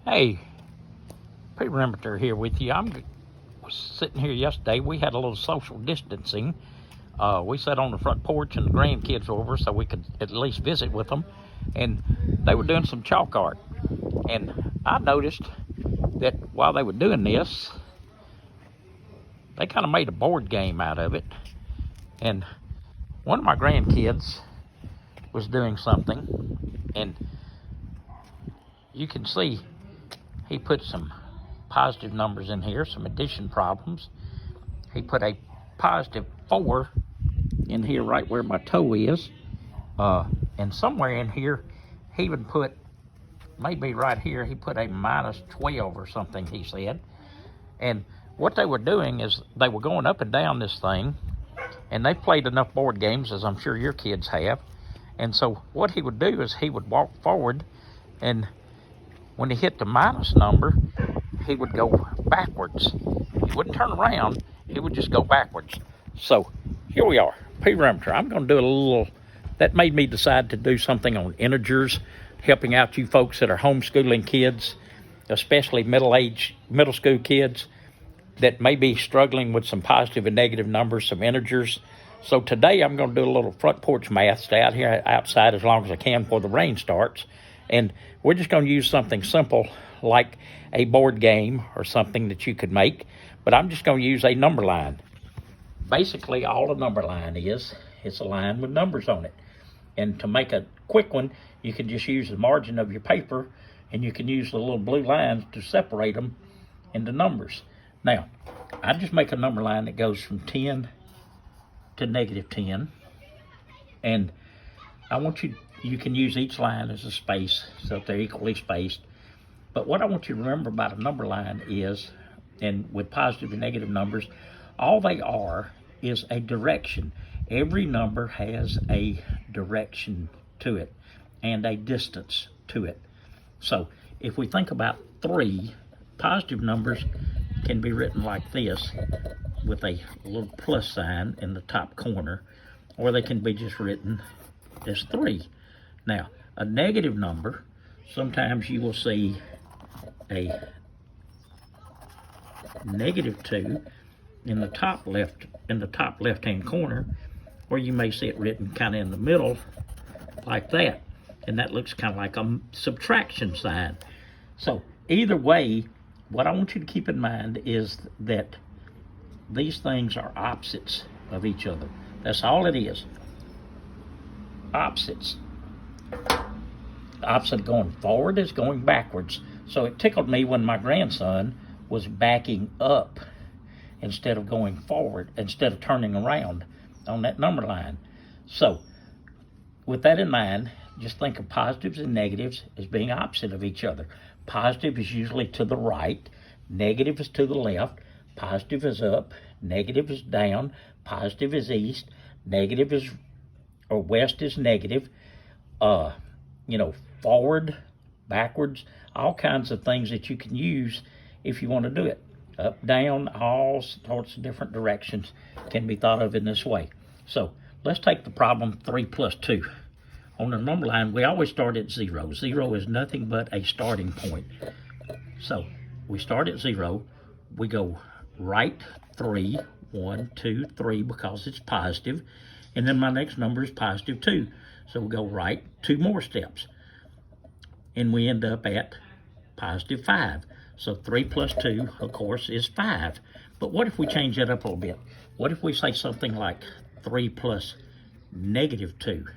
Hey, Pete Remington here with you. Was sitting here yesterday. We had a little social distancing. We sat on the front porch and the grandkids were over so we could at least visit with them. And they were doing some chalk art. And I noticed that while they were doing this, they kind of made a board game out of it. And one of my grandkids was doing something, and you can see he put some positive numbers in here, some addition problems. He put a +4 in here right where my toe is. And somewhere in here, he even put, maybe right here, he put a -12 or something, he said. And what they were doing is they were going up and down this thing, and they've played enough board games, as I'm sure your kids have. And so what he would do is he would walk forward, and when he hit the minus number, he would go backwards. He wouldn't turn around, he would just go backwards. So here we are, P. Remington. I'm going to do a little, that made me decide to do something on integers, helping out you folks that are homeschooling kids, especially middle school kids that may be struggling with some positive and negative numbers, some integers. So today I'm going to do a little front porch math, stay out here outside as long as I can before the rain starts. And we're just going to use something simple like a board game or something that you could make, but I'm just going to use a number line. Basically, all a number line is, it's a line with numbers on it. And to make a quick one, you can just use the margin of your paper, and you can use the little blue lines to separate them into numbers. Now, I just make a number line that goes from 10 to -10. And I want you can use each line as a space so that they're equally spaced. But what I want you to remember about a number line is, and with positive and negative numbers, all they are is a direction. Every number has a direction to it and a distance to it. So if we think about 3, positive numbers can be written like this with a little plus sign in the top corner, or they can be just written as 3. Now, a negative number, sometimes you will see a -2 in the top left-hand corner, or you may see it written kind of in the middle like that, and that looks kind of like a subtraction sign. So either way, what I want you to keep in mind is that these things are opposites of each other. That's all it is. Opposites. The opposite of going forward is going backwards. So it tickled me when my grandson was backing up instead of going forward, instead of turning around on that number line. So with that in mind, just think of positives and negatives as being opposite of each other. Positive is usually to the right, negative is to the left, positive is up, negative is down, positive is east, negative is, or west is negative, forward, backwards, all kinds of things that you can use if you want to do it. Up, down, all sorts of different directions can be thought of in this way. So let's take the problem 3 + 2. On the number line, we always start at 0. 0 is nothing but a starting point. So we start at 0. We go right 3, 1, 2, 3, because it's positive. And then my next number is +2. So we go right 2 more steps. And we end up at +5. So 3 + 2, of course, is 5. But what if we change that up a little bit? What if we say something like 3 + -2?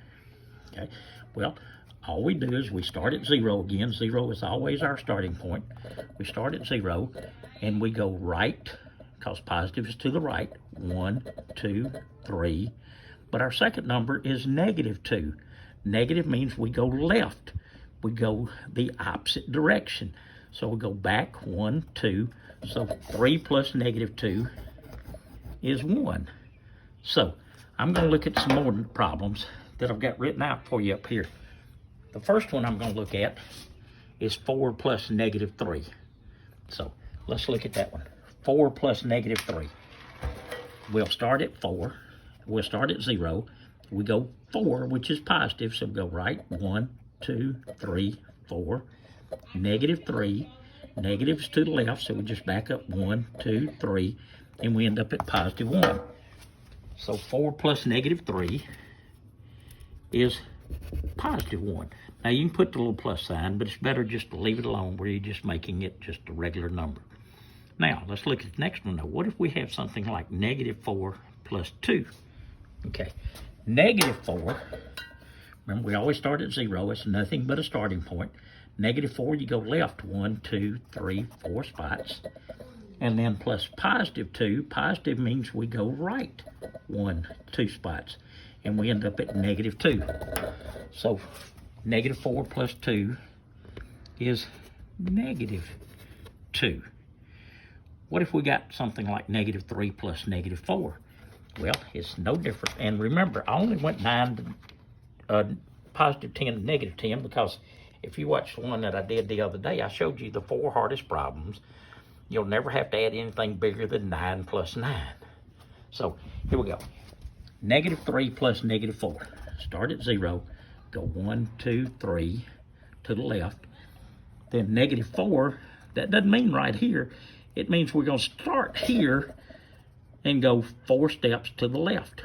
Okay, well, all we do is we start at 0 again. 0 is always our starting point. We start at 0, and we go right, because positive is to the right, 1, 2, 3. But our second number is -2. Negative means we go left. We go the opposite direction. So we go back 1, 2. So 3 + -2 is 1. So I'm going to look at some more problems that I've got written out for you up here. The first one I'm going to look at is 4 + -3. So let's look at that one. 4 + -3. We'll start at 4. We'll start at 0. We go 4, which is positive, so we go right 1, 2, 3, 4. -3 negatives to the left, so we just back up 1, 2, 3, and we end up at positive 1. So 4 plus negative 3 is positive 1. Now you can put the little plus sign, but it's better just to leave it alone where you're just making it just a regular number. Now, let's look at the next one though. What if we have something like negative 4 plus 2? Okay, negative 4, remember we always start at 0. It's nothing but a starting point. Negative 4, you go left 1, 2, 3, 4 spots. And then plus positive 2, positive means we go right 1, 2 spots. And we end up at negative 2. So negative 4 plus 2 is negative 2. What if we got something like negative 3 plus negative 4? Well, it's no different. And remember, I only went 9 to positive 10 to negative 10 because if you watch the one that I did the other day, I showed you the 4 hardest problems. You'll never have to add anything bigger than 9 plus 9. So here we go. Negative 3 plus negative 4. Start at 0. Go 1, 2, 3 to the left. Then negative 4, that doesn't mean right here. It means we're going to start here and go 4 steps to the left.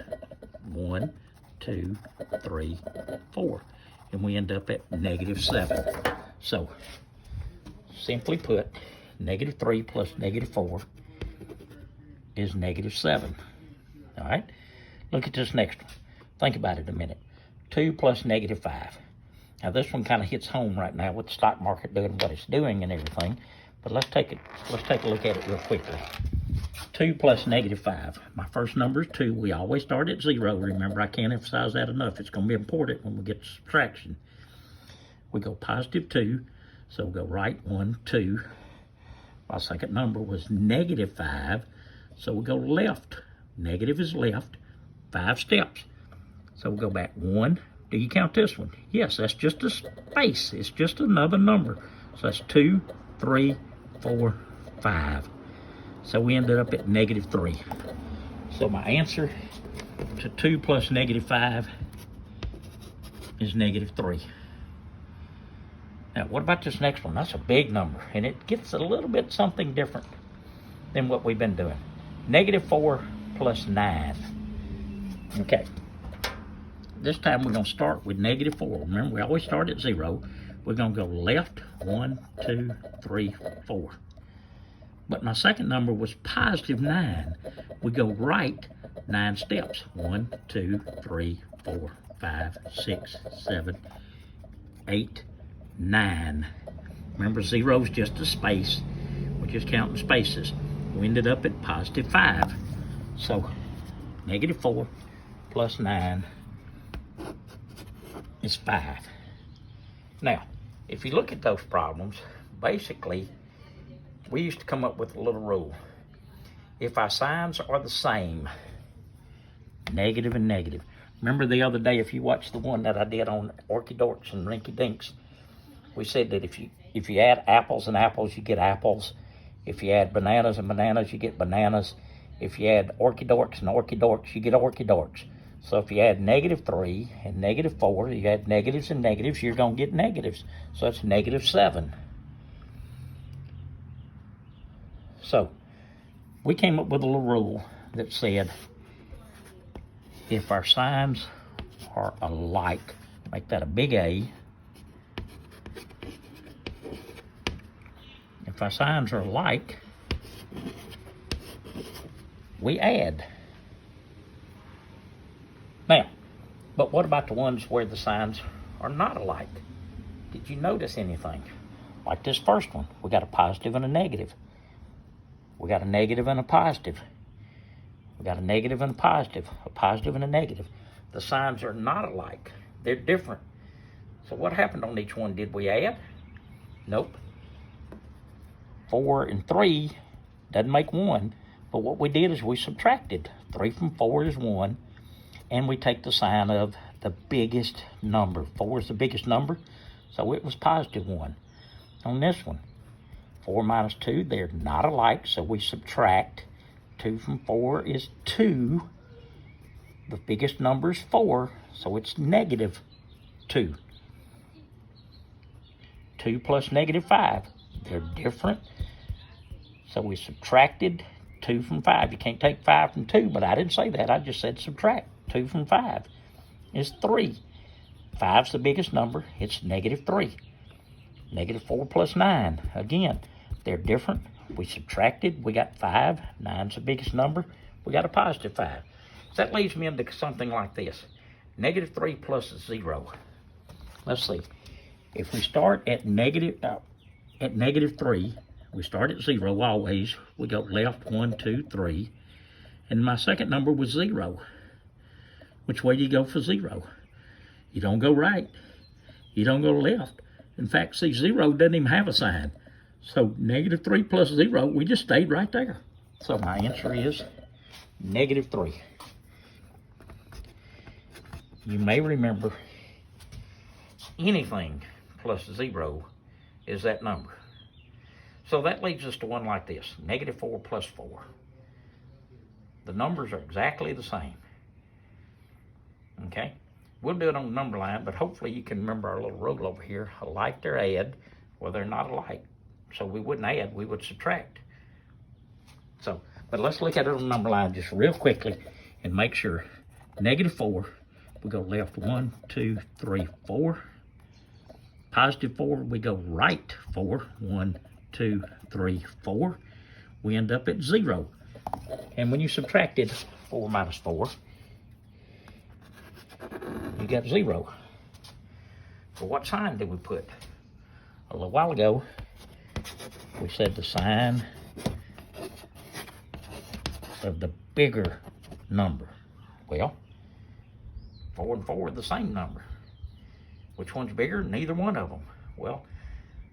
1, 2, 3, 4. And we end up at negative 7. So simply put, negative 3 plus negative 4 is negative 7. All right? Look at this next one. Think about it a minute. 2 plus negative 5. Now this one kind of hits home right now with the stock market doing what it's doing and everything. But let's take a look at it real quickly. 2 plus negative 5. My first number is 2. We always start at 0. Remember, I can't emphasize that enough. It's going to be important when we get to subtraction. We go positive 2. So we'll go right 1, 2. My second number was negative 5. So we'll go left. Negative is left. 5 steps. So we'll go back 1. Do you count this one? Yes, that's just a space. It's just another number. So that's 2, 3, 4, 5. So we ended up at negative 3. So my answer to 2 plus negative 5 is negative 3. Now, what about this next one? That's a big number, and it gets a little bit something different than what we've been doing. Negative 4 plus 9. Okay. This time we're going to start with negative 4. Remember, we always start at 0. We're going to go left 1, 2, 3, 4. But my second number was positive 9. We go right 9 steps. 1, 2, 3, 4, 5, 6, 7, 8, 9. Remember, 0 is just a space. We're just counting spaces. We ended up at positive 5. So negative 4 plus 9 is 5. Now, if you look at those problems, basically, we used to come up with a little rule. If our signs are the same, negative and negative. Remember the other day, if you watched the one that I did on Orky Dorks and Rinky Dinks, we said that if you add apples and apples, you get apples. If you add bananas and bananas, you get bananas. If you add Orky Dorks and Orky Dorks, you get Orky Dorks. So if you add negative 3 and negative 4, you add negatives and negatives, you're going to get negatives. So that's negative 7. So we came up with a little rule that said if our signs are alike, make that a big A. If our signs are alike, we add. Now, but what about the ones where the signs are not alike? Did you notice anything? Like this first one, we got a positive and a negative. We got a negative and a positive. We got a negative and a positive and a negative. The signs are not alike. They're different. So what happened on each one? Did we add? Nope. 4 and 3 doesn't make 1. But what we did is we subtracted. 3 from 4 is 1. And we take the sign of the biggest number. 4 is the biggest number, so it was positive 1. On this one, 4 minus 2, they're not alike, so we subtract. 2 from 4 is 2. The biggest number is 4, so it's negative 2. 2 plus negative 5 They're different. So we subtracted 2 from 5. You can't take 5 from 2, but I didn't say that. I just said subtract. 2 from 5 is 3. 5's the biggest number. It's -3. -4 plus 9. Again, they're different. We subtracted. We got 5. 9's the biggest number. We got a +5. So that leads me into something like this. -3 plus 0. Let's see. If we start at -3, we start at 0 always. We go left 1, 2, 3. And my second number was 0. Which way do you go for 0? You don't go right. You don't go left. In fact, see, 0 doesn't even have a sign. So -3 plus 0, we just stayed right there. So my answer is -3. You may remember anything plus 0 is that number. So that leads us to one like this, -4 plus 4. The numbers are exactly the same. Okay? We'll do it on the number line, but hopefully you can remember our little rule over here, alike or add, well, they're not alike. So we wouldn't add, we would subtract. So, but let's look at it on the number line just real quickly and make sure. -4, we go left 1, 2, 3, 4. +4, we go right 4, 1, 2, 3, 4. We end up at 0. And when you subtracted 4 minus 4, you got 0. Well, what sign did we put? A little while ago, we said the sign of the bigger number. Well, 4 and 4 are the same number. Which one's bigger? Neither one of them. Well,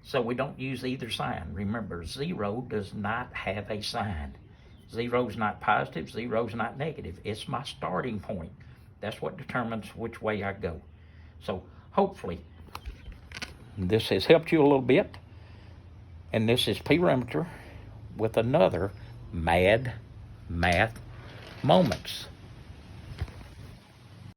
so we don't use either sign. Remember, 0 does not have a sign. 0's not positive, 0's not negative. It's my starting point. That's what determines which way I go. So hopefully this has helped you a little bit. And this is P. Remington with another Mad Math Moments.